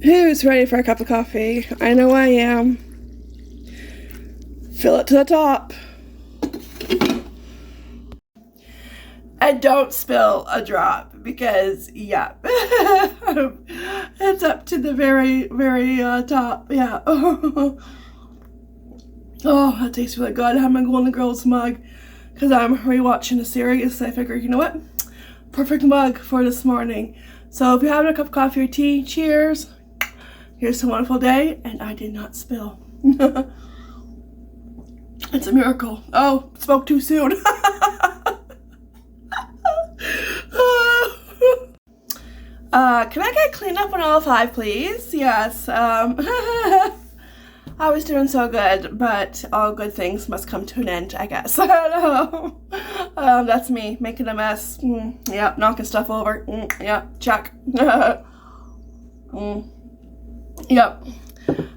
Who's ready for a cup of coffee? I know I am. Fill it to the top. And don't spill a drop because, yeah, it's up to the very, very top. Yeah. Oh, that tastes really good. I have my Golden Girls mug because I'm rewatching a series. So I figured, you know what? Perfect mug for this morning. So if you're having a cup of coffee or tea, cheers. Here's a wonderful day, and I did not spill. It's a miracle. Oh, spoke too soon. Can I get cleaned up on all 5, please? Yes. I was doing so good, but all good things must come to an end, I guess. I don't know. That's me, making a mess. Yeah, knocking stuff over. Yeah, check. Yep.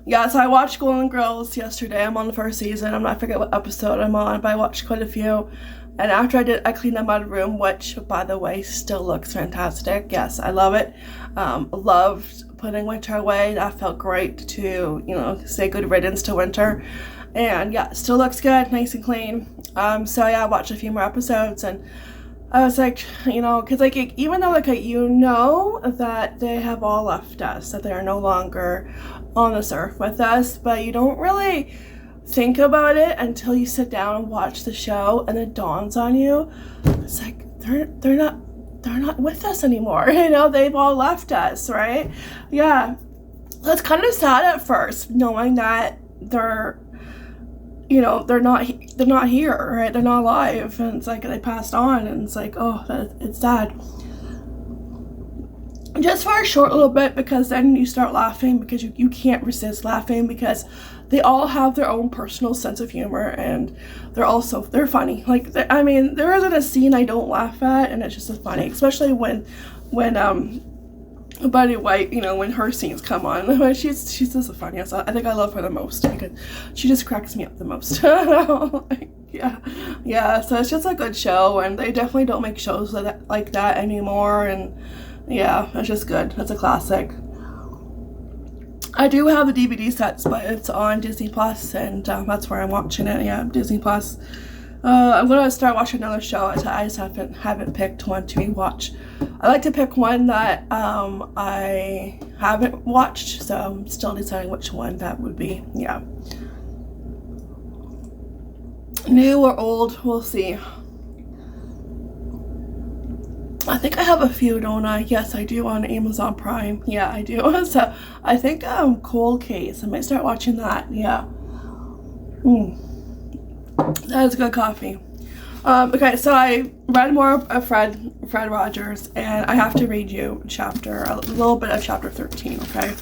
Yeah, so I watched Golden Girls yesterday. I'm on the first season. I forget what episode I'm on, but I watched quite a few. And after I cleaned up my room, which, by the way, still looks fantastic. Yes, I love it. Loved putting winter away. That felt great to, say good riddance to winter. And yeah, still looks good, nice and clean. So yeah, I watched a few more episodes, and I was like, because even though that they have all left us, that they are no longer on this earth with us, but you don't really think about it until you sit down and watch the show, and it dawns on you. It's like they're not with us anymore. They've all left us, right? Yeah, that's kind of sad at first, knowing that they're not here, right? They're not alive, and it's like they passed on, and it's like, oh, it's sad. Just for a short little bit, because then you start laughing because you can't resist laughing, because they all have their own personal sense of humor, and they're funny. Like, there isn't a scene I don't laugh at, and it's just as funny, especially when Buddy White, when her scenes come on. She's just the funniest. I think I love her the most because she just cracks me up the most. Yeah, so it's just a good show, and they definitely don't make shows like that anymore, and yeah, it's just good. It's a classic. I do have the DVD sets, but it's on Disney Plus, and that's where I'm watching it. Yeah, Disney Plus. I'm gonna start watching another show. I just haven't picked one to rewatch. I like to pick one that I haven't watched, so I'm still deciding which one that would be. Yeah, new or old, we'll see. I think I have a few, don't I? Yes, I do, on Amazon Prime. Yeah, I do. So I think Cold Case. I might start watching that. Yeah. That is good coffee. Okay, so I read more of Fred Rogers, and I have to read you a little bit of chapter 13, okay?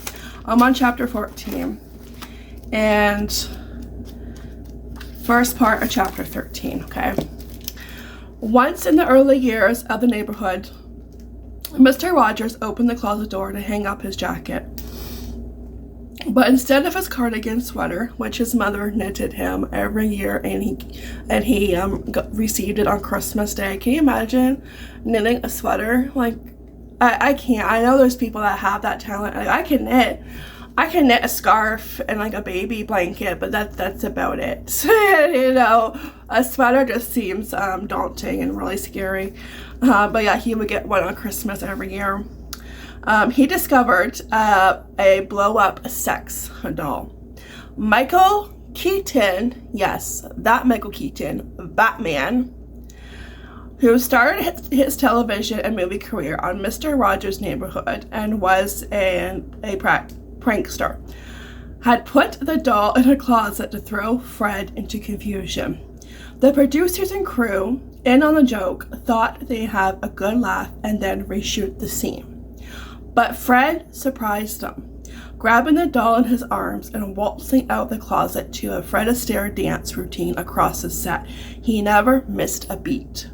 I'm on chapter 14, and first part of chapter 13, okay? Once in the early years of the neighborhood, Mr. Rogers opened the closet door to hang up his jacket. But instead of his cardigan sweater, which his mother knitted him every year, and he received it on Christmas Day. Can you imagine knitting a sweater? Like, I can't. I know there's people that have that talent. Like, I can knit a scarf and like a baby blanket, but that's about it. A sweater just seems daunting and really scary. But yeah, he would get one on Christmas every year. He discovered a blow-up sex doll. Michael Keaton, yes, that Michael Keaton, Batman, who started his television and movie career on Mr. Rogers' Neighborhood and was a prankster, had put the doll in a closet to throw Fred into confusion. The producers and crew, in on the joke, thought they'd have a good laugh and then reshoot the scene. But Fred surprised them, grabbing the doll in his arms and waltzing out the closet to a Fred Astaire dance routine across the set. He never missed a beat,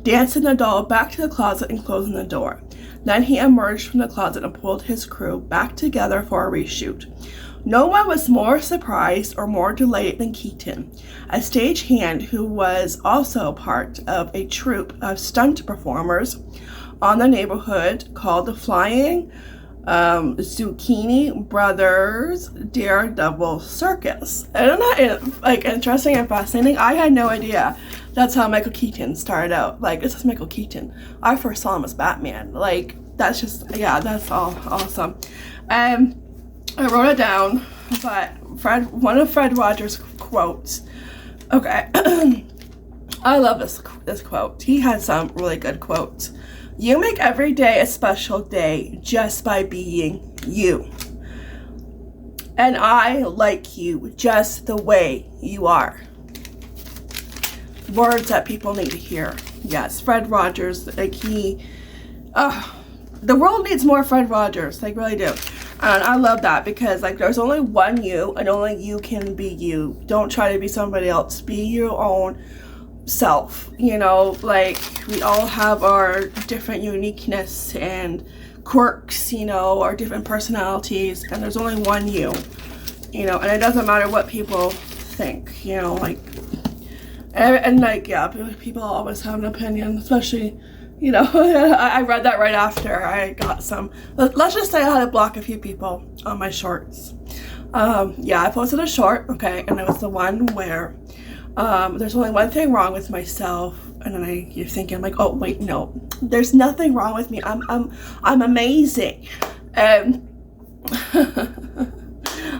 dancing the doll back to the closet and closing the door. Then he emerged from the closet and pulled his crew back together for a reshoot. No one was more surprised or more delayed than Keaton, a stagehand who was also part of a troupe of stunt performers on the neighborhood called the Flying Zucchini Brothers Daredevil Circus. Isn't that like interesting and fascinating? I had no idea that's how Michael Keaton started out. Like, this is Michael Keaton. I first saw him as Batman. Like, that's just, yeah, that's all awesome. I wrote it down, but one of Fred Rogers' quotes. Okay. I love this quote. He had some really good quotes. You make every day a special day just by being you. And I like you just the way you are. Words that people need to hear. Yes, Fred Rogers, like the world needs more Fred Rogers. They really do. And I love that because, like, there's only one you and only you can be you. Don't try to be somebody else. Be your own self, you know, like, we all have our different uniqueness and quirks, you know, our different personalities, and there's only one you, you know, and it doesn't matter what people think, you know, like, and like, yeah, people always have an opinion, especially, you know, I read that right after I got some, let's just say I had to block a few people on my shorts. Yeah, I posted a short, okay, and it was the one where there's only one thing wrong with myself, and then you're thinking like, oh wait, no, there's nothing wrong with me. I'm amazing. And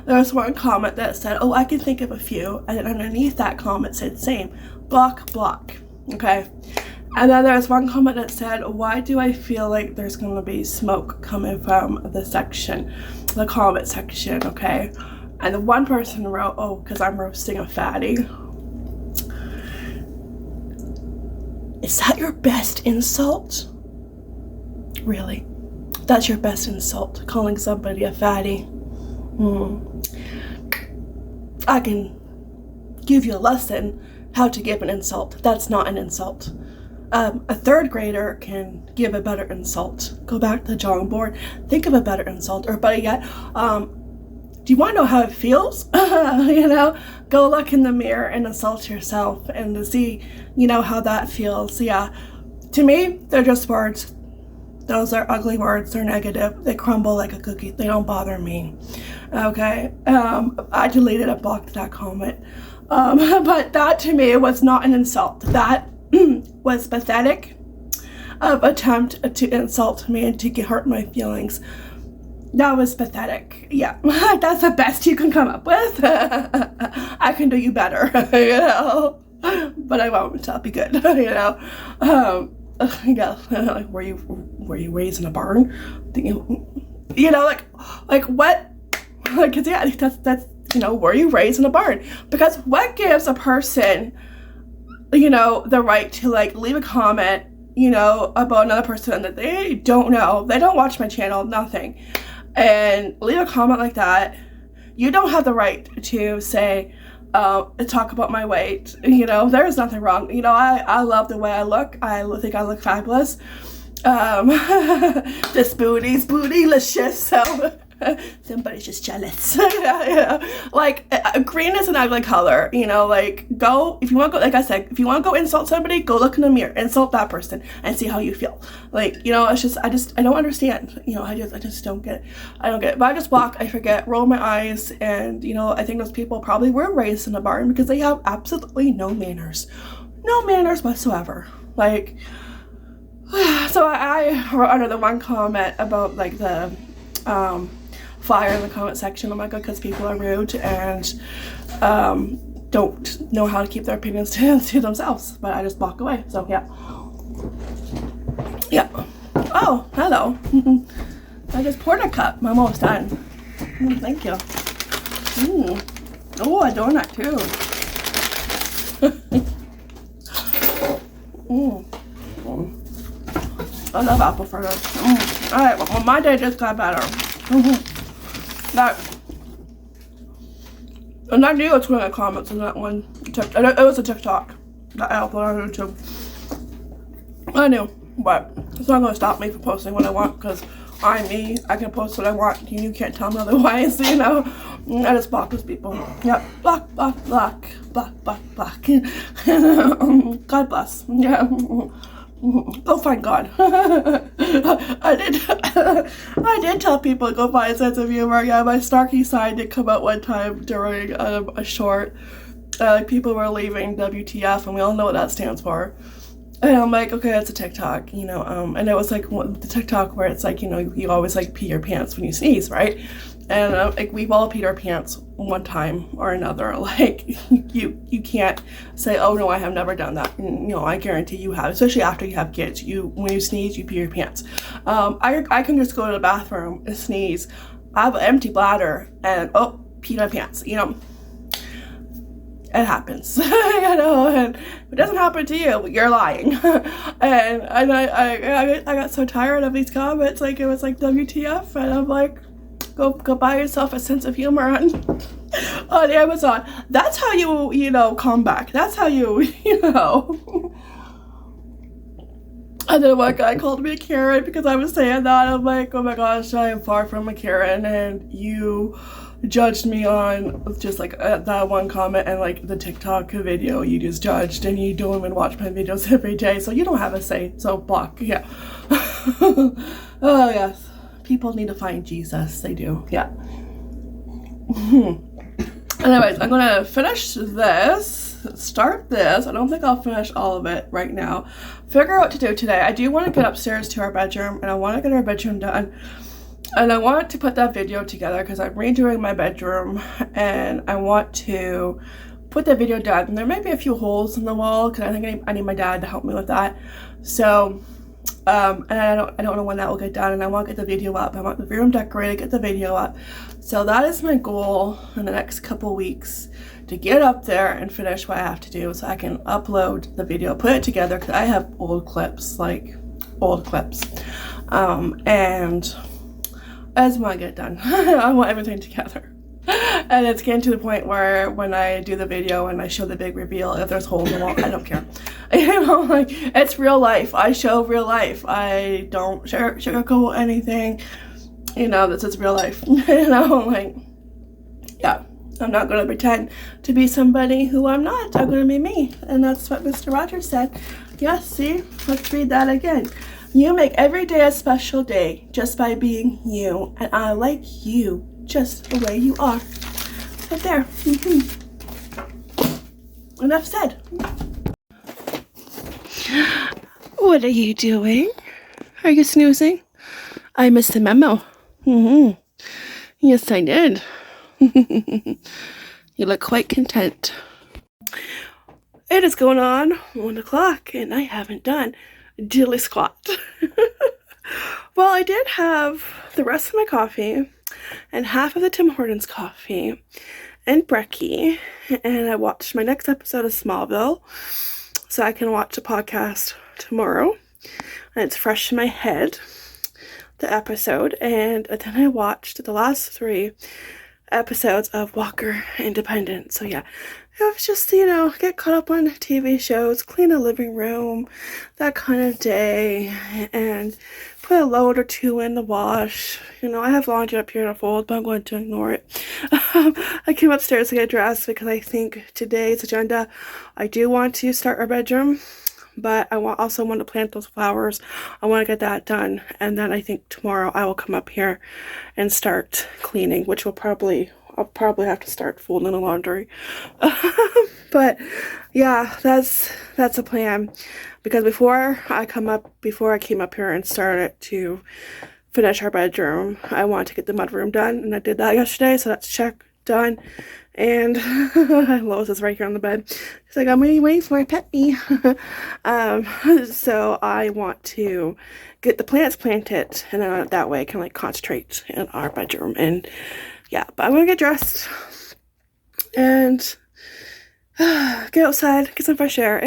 there was one comment that said, oh, I can think of a few, and then underneath that comment said same, block. Okay. And then there's one comment that said, why do I feel like there's gonna be smoke coming from the comment section? Okay. And the one person wrote, oh, because I'm roasting a fatty. Is that your best insult? Really? That's your best insult? Calling somebody a fatty? I can give you a lesson how to give an insult. That's not an insult. A third grader can give a better insult. Go back to the drawing board. Think of a better insult. Or better yet, do you want to know how it feels? You know, go look in the mirror and insult yourself and to see, you know, how that feels. Yeah, to me, they're just words. Those are ugly words. They're negative. They crumble like a cookie. They don't bother me. Okay. I deleted and blocked that comment. But that to me was not an insult. That was pathetic of attempt to insult me and to hurt my feelings. That was pathetic. Yeah, that's the best you can come up with. I can do you better, you know, but I won't. I'll be good, you know. Yeah, like, were you raised in a barn? You know, like what? Like, yeah, that's you know, were you raised in a barn? Because what gives a person, you know, the right to like leave a comment, you know, about another person that they don't know, they don't watch my channel, nothing, and leave a comment like that? You don't have the right to say, talk about my weight. You know, there's nothing wrong. You know, I love the way I look. I think I look fabulous. This booty's bootylicious, so somebody's just jealous. Yeah. Like, green is an ugly color, you know, like, go, if you want to go, like I said, if you want to go insult somebody, go look in the mirror, insult that person, and see how you feel. Like, you know, it's just, I don't understand, you know, I just don't get it. I don't get it. But I just walk, I forget, roll my eyes, and, you know, I think those people probably were raised in a barn because they have absolutely no manners. No manners whatsoever. Like, so I wrote under the one comment about, like, the, fire in the comment section. Oh my god, because people are rude and don't know how to keep their opinions to themselves. But I just walk away. So yeah. Oh, hello. I just poured a cup. I'm almost done. Thank you. Oh, a donut too. I love apple fritters. Alright, well, my day just got better. And I knew I was going to get comments on that one. It was a TikTok that I uploaded on YouTube. I knew, but it's not going to stop me from posting what I want because I'm me. I can post what I want. You can't tell me otherwise, you know. I just block those people. Yep. Block. God bless. Yeah. Go find God. I did tell people to go find a sense of humor. Yeah, my snarky side did come out one time during a short. People were leaving WTF, and we all know what that stands for. And I'm like, okay, it's a TikTok, you know, and it was like the TikTok where it's like, you know, you always like pee your pants when you sneeze, right? And like we've all peed our pants one time or another. Like you can't say, oh no, I have never done that. You know, I guarantee you have, especially after you have kids. When you sneeze, you pee your pants. I can just go to the bathroom and sneeze. I have an empty bladder and pee my pants. You know, it happens. You know, and if it doesn't happen to you, you're lying. and I got so tired of these comments. Like it was like WTF, and I'm like, Go buy yourself a sense of humor on Amazon. That's how you know, come back. That's how you know. And then one guy called me a Karen because I was saying that. I'm like, oh my gosh, I am far from a Karen, and you judged me on just like that one comment and like the TikTok video you just judged, and you don't even watch my videos every day, so you don't have a say, so block. Yeah. Oh yes. People need to find Jesus. They do. Yeah. Anyways, I'm going to finish this, start this. I don't think I'll finish all of it right now. Figure out what to do today. I do want to get upstairs to our bedroom, and I want to get our bedroom done. And I want to put that video together because I'm redoing my bedroom, and I want to put that video done. And there may be a few holes in the wall because I think I need my dad to help me with that. So... and I don't know when that will get done, and I want to get the video up. I want the room decorated, get the video up. So that is my goal in the next couple weeks, to get up there and finish what I have to do so I can upload the video, put it together, because I have old clips. And I just want to get it done. I want everything together. And it's getting to the point where when I do the video and I show the big reveal, if there's holes in the wall, I don't care. You know, like, it's real life. I show real life. I don't sugarcoat anything. You know, this is real life. You know, like, yeah. I'm not going to pretend to be somebody who I'm not. I'm going to be me. And that's what Mr. Rogers said. Yes, see? Let's read that again. You make every day a special day just by being you. And I like you just the way you are. So there. Enough said. What are you doing? Are you snoozing? I missed the memo. Yes, I did. You look quite content. It is going on 1 o'clock and I haven't done diddly squat. Well, I did have the rest of my coffee and half of the Tim Hortons coffee and brekkie, and I watched my next episode of Smallville so I can watch the podcast tomorrow, and it's fresh in my head, the episode. And then I watched the last 3 episodes of Walker Independent. So yeah, it was just, you know, get caught up on TV shows, clean the living room, that kind of day, and put a load or 2 in the wash. You know, I have laundry up here to fold, but I'm going to ignore it. I came upstairs to get dressed because I think today's agenda, I do want to start our bedroom, but I also want to plant those flowers. I want to get that done, and then I think tomorrow I will come up here and start cleaning, which will I'll probably have to start folding the laundry. But yeah, that's a plan, because before I came up here and started to finish our bedroom, I wanted to get the mudroom done, and I did that yesterday, so that's check, done. And Lois is right here on the bed. She's like, I'm waiting for my pet me. So I want to get the plants planted, and then that way I can like concentrate in our bedroom. And yeah, but I'm gonna get dressed and get outside, get some fresh air.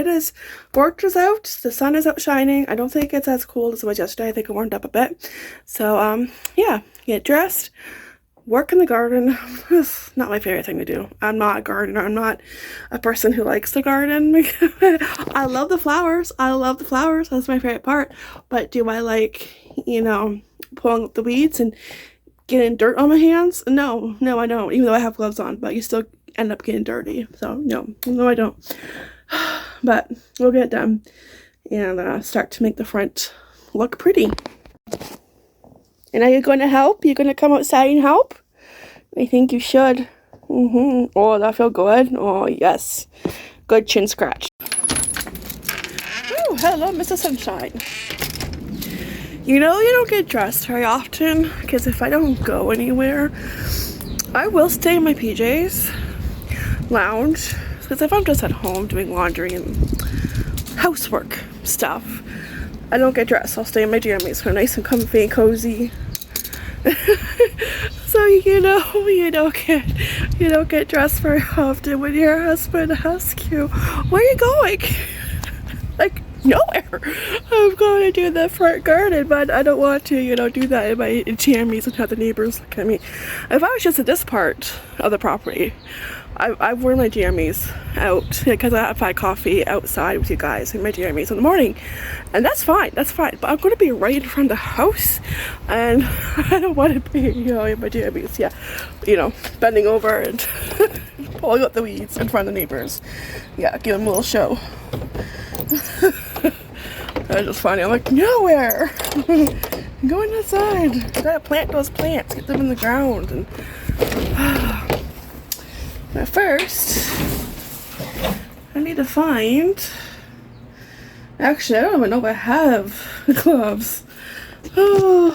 Work is out, the sun is out shining. I don't think it's as cold as it was yesterday. I think it warmed up a bit. So yeah, get dressed, work in the garden. It's not my favorite thing to do. I'm not a gardener. I'm not a person who likes to garden. I love the flowers. That's my favorite part. But do I like, you know, pulling up the weeds and getting dirt on my hands? No, I don't. Even though I have gloves on, but you still end up getting dirty. So no, I don't. But we'll get it done. and start to make the front look pretty. And are you going to help? You going to come outside and help? I think you should. Oh, that feel good? Oh, yes. Good chin scratch. Oh, hello, Mr. Sunshine. You know you don't get dressed very often, because if I don't go anywhere, I will stay in my PJs, lounge, because if I'm just at home doing laundry and housework stuff, I don't get dressed. I'll stay in my jammies, so nice and comfy and cozy. So you don't get dressed very often when your husband asks you, where are you going? Like, nowhere. I'm going to do the front garden, but I don't want to, do that in my jammies and have the neighbors look at me. If I was just at this part of the property, I've worn my jammies out because I have had coffee outside with you guys in my jammies in the morning, and that's fine. But I'm going to be right in front of the house, and I don't want to be, in my jammies. Yeah, bending over and pulling up the weeds in front of the neighbors. Yeah, give them a little show. That's just funny. I'm like, nowhere. I'm going inside. I gotta plant those plants, get them in the ground, and. But first, I need to find, actually I don't even know if I have gloves. Oh.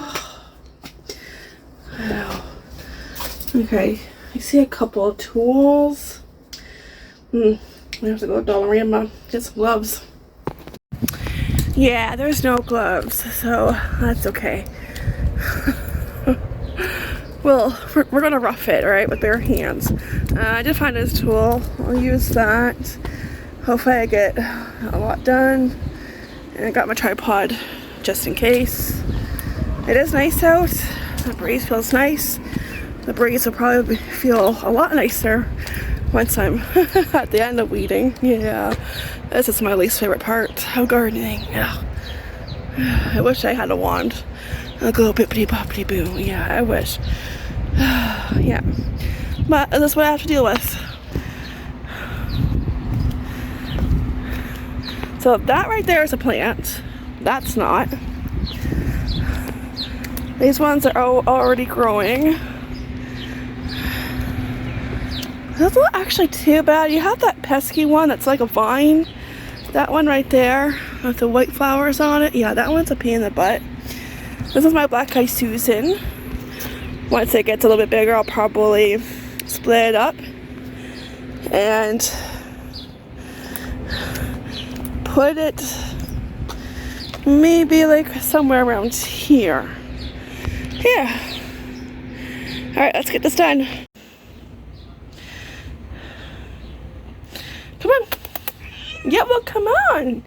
Wow. Okay, I see a couple of tools. I have to go to Dollarama, get some gloves. Yeah, there's no gloves, so that's okay. Well, we're gonna rough it, alright, with bare hands. I did find this tool. I'll use that. Hopefully I get a lot done. And I got my tripod just in case. It is nice out. The breeze feels nice. The breeze will probably feel a lot nicer once I'm at the end of weeding. Yeah, this is my least favorite part of gardening. Yeah. I wish I had a wand. I'll go bippity boppity boo. Yeah, I wish. Yeah. But that's what I have to deal with. So that right there is a plant. That's not. These ones are already growing. That's not actually too bad. You have that pesky one that's like a vine. That one right there with the white flowers on it. Yeah, that one's a pain in the butt. This is my Black Eyed Susan. Once it gets a little bit bigger, I'll probably split it up and put it maybe like somewhere around here. Yeah. Alright, let's get this done. Come on. Yeah, well, come on.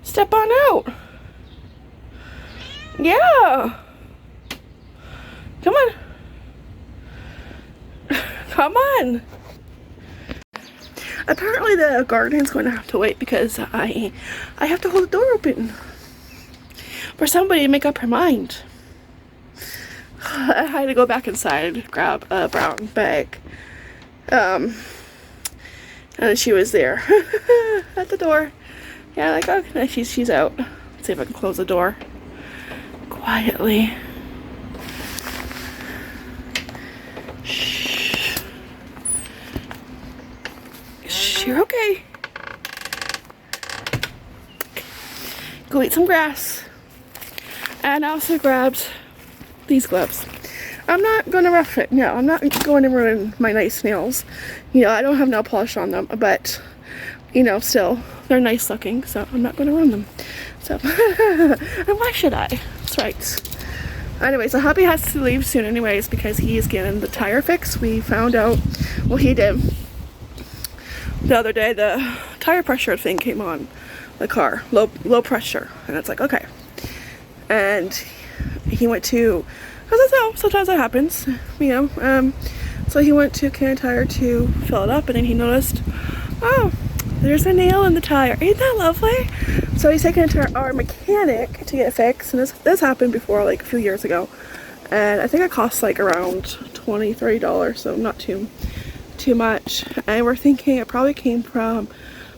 Step on out. Yeah. Come on. Come on. Apparently the garden's going to have to wait because I have to hold the door open for somebody to make up her mind. I had to go back inside, grab a brown bag. And she was there at the door. Yeah, like, okay, she's out. Let's see if I can close the door quietly. Shh. You're okay. Go eat some grass. And I also grabbed these gloves. I'm not going to rough it. No, I'm not going to ruin my nice nails. I don't have nail polish on them, but, still, they're nice looking, so I'm not going to ruin them. So, and why should I? That's right. Anyway, so hubby has to leave soon anyways because he is getting the tire fix. We found out, well, he did. The other day, the tire pressure thing came on the car, low pressure, and it's like, okay. And he went to, because that's how sometimes that happens, so he went to Can Tire to fill it up, and then he noticed, oh, there's a nail in the tire. Ain't that lovely? So he's taken it to our mechanic to get it fixed, and this happened before, like a few years ago, and I think it cost like around $20-$30, so not too much. And we're thinking it probably came from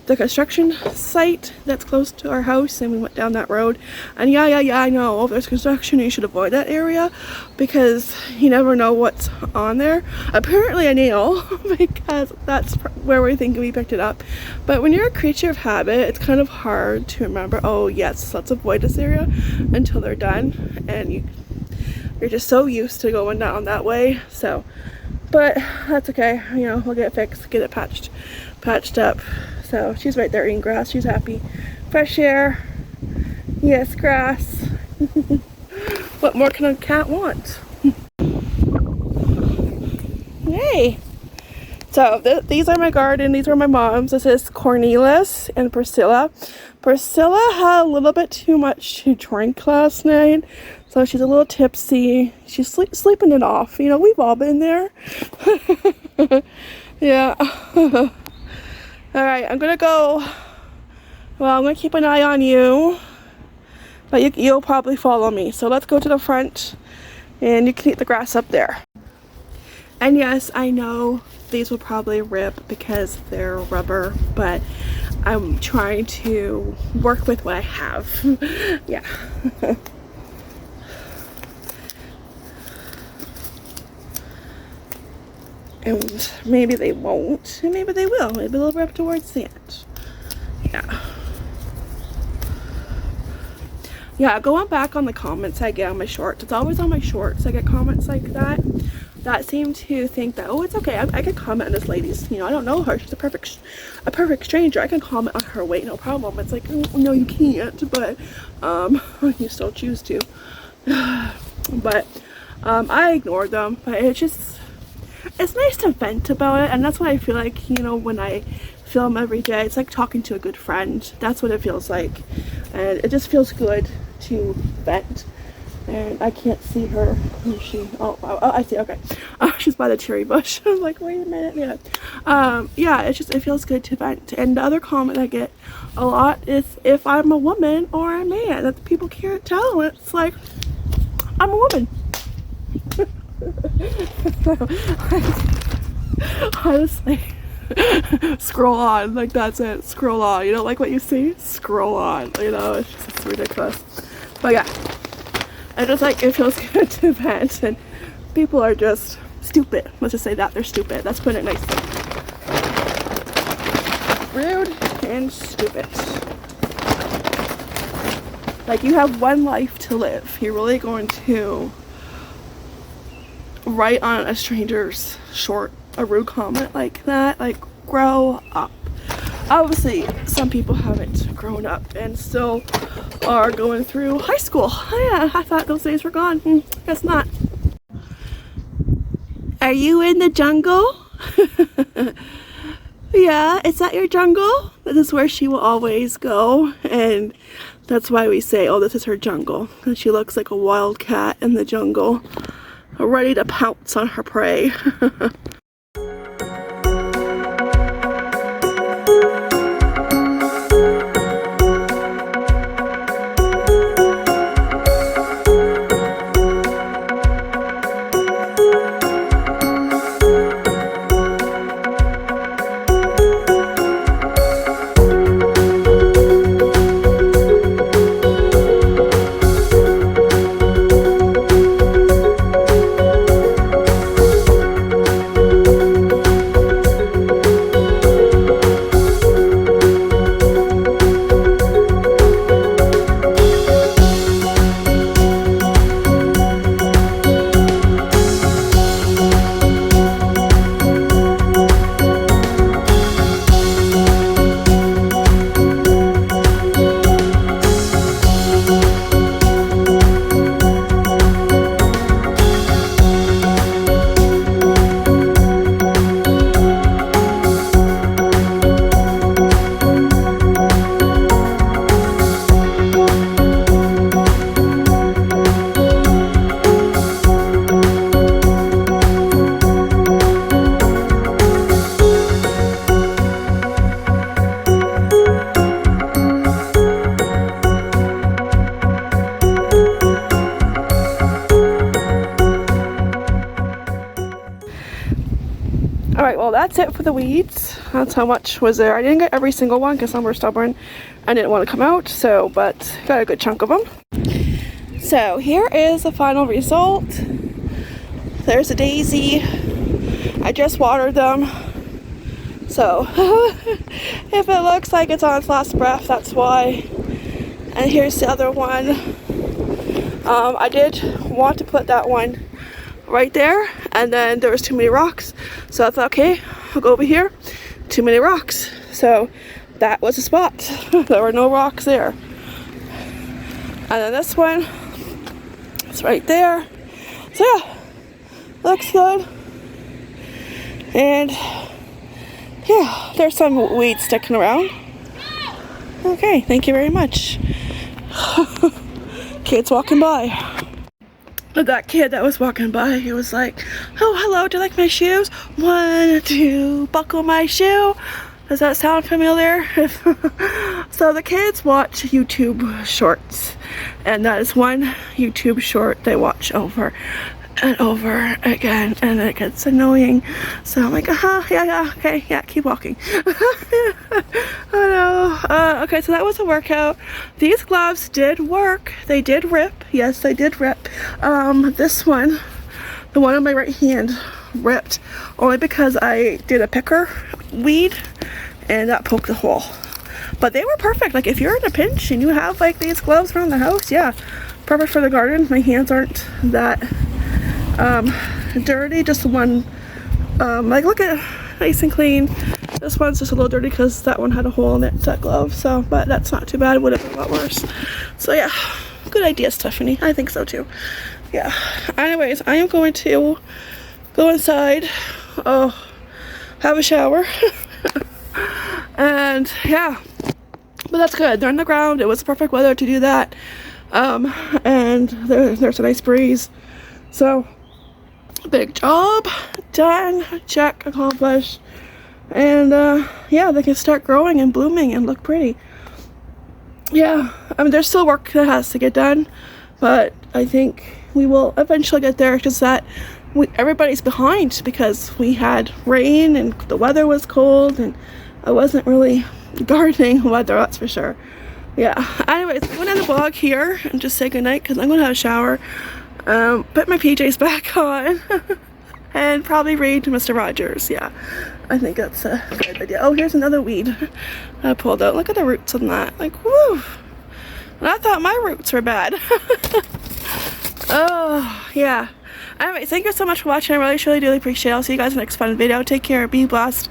the construction site that's close to our house, and we went down that road. And yeah, I know, if there's construction, you should avoid that area because you never know what's on there. Apparently a nail, because that's where we think we picked it up. But when you're a creature of habit, it's kind of hard to remember, oh yes, let's avoid this area until they're done, and you're just so used to going down that way. So, but that's okay, you know, we'll get it fixed, get it patched up. So she's right there eating grass. She's happy. Fresh air. Yes, grass. What more can a cat want? Yay! So these are my garden. These are my mom's. This is Cornelius and Priscilla. Priscilla had a little bit too much to drink last night, so she's a little tipsy. She's sleeping it off. You know, we've all been there. Yeah. Alright, I'm gonna go. Well, I'm gonna keep an eye on you, but you'll probably follow me. So let's go to the front, and you can eat the grass up there. And yes, I know these will probably rip because they're rubber, but I'm trying to work with what I have. Yeah. And maybe they won't, and maybe they will. Maybe they'll rip towards the end. Yeah. Yeah, going back on the comments I get on my shorts. It's always on my shorts I get comments like that seem to think that, oh, it's okay, I can comment on this lady's, you know, I don't know her, she's a perfect stranger, I can comment on her weight, no problem. It's like, oh, no, you can't, but you still choose to. But I ignore them. But it's nice to vent about it, and that's what I feel like, you know, when I film every day. It's like talking to a good friend. That's what it feels like, and it just feels good to vent. And I can't see her. Who is she? Oh, I see. Okay. She's by the cherry bush. I was like, wait a minute. Yeah. Yeah, it feels good to vent. And the other comment I get a lot is if I'm a woman or a man, that people can't tell. It's like, I'm a woman. Honestly, scroll on. Like, that's it. Scroll on. You don't like what you see? Scroll on. You know, it's just ridiculous. But yeah. I just like, it feels good to vent, and people are just stupid. Let's just say that they're stupid. Let's put it nicely. Rude and stupid. Like, you have one life to live. You're really going to write on a stranger's short a rude comment like that? Like, grow up. Obviously, some people haven't grown up and still are going through high school. Oh, yeah, I thought those days were gone. Guess not. Are you in the jungle? Yeah, is that your jungle? This is where she will always go, and that's why we say, oh, this is her jungle. And she looks like a wild cat in the jungle, ready to pounce on her prey. Alright, well that's it for the weeds. That's how much was there. I didn't get every single one because some were stubborn and didn't want to come out, so, but got a good chunk of them. So here is the final result. There's a daisy. I just watered them. So if it looks like it's on its last breath, that's why. And here's the other one. I did want to put that one right there, and then there was too many rocks, so I thought, okay, I'll go over here. Too many rocks, so that was the spot. There were no rocks there. And then this one, it's right there. So yeah, looks good. And yeah, there's some weeds sticking around. Okay, thank you very much. Kids walking by. That kid that was walking by, he was like, oh, hello, do you like my shoes? 1, 2, buckle my shoe. Does that sound familiar? So the kids watch YouTube shorts, and that is one YouTube short they watch over and over again, and it gets annoying. So I'm like, yeah, okay, yeah, keep walking. Oh no. Okay, so that was a workout. These gloves did work. They did rip. Yes, they did rip. This one, the one on my right hand, ripped only because I did a picker weed and that poked a hole. But they were perfect. Like if you're in a pinch and you have like these gloves around the house, yeah, perfect for the garden. My hands aren't that dirty, just the one, like look at, nice and clean. This one's just a little dirty because that one had a hole in it, that glove, so, but that's not too bad, would have been a lot worse. So yeah, good idea, Stephanie. I think so too. Yeah, anyways, I am going to go inside, have a shower, and yeah, but that's good. They're on the ground. It was perfect weather to do that, and there's a nice breeze, so big job done, check, accomplished. And yeah, they can start growing and blooming and look pretty. Yeah, I mean there's still work that has to get done, but I think we will eventually get there. It's just that everybody's behind because we had rain and the weather was cold and I wasn't really gardening weather, that's for sure. Yeah, anyways, I'm going to end the vlog here and just say goodnight because I'm going to have a shower, put my PJs back on, and probably read Mr. Rogers. Yeah, I think that's a good idea. Oh, here's another weed I pulled out. Look at the roots on that. Like, woo! And I thought my roots were bad. Oh, yeah. Anyway, thank you so much for watching. I really do appreciate it. I'll see you guys in the next fun video. Take care, be blessed,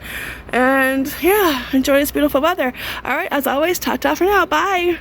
and yeah, enjoy this beautiful weather. Alright, as always, ta-ta for now. Bye!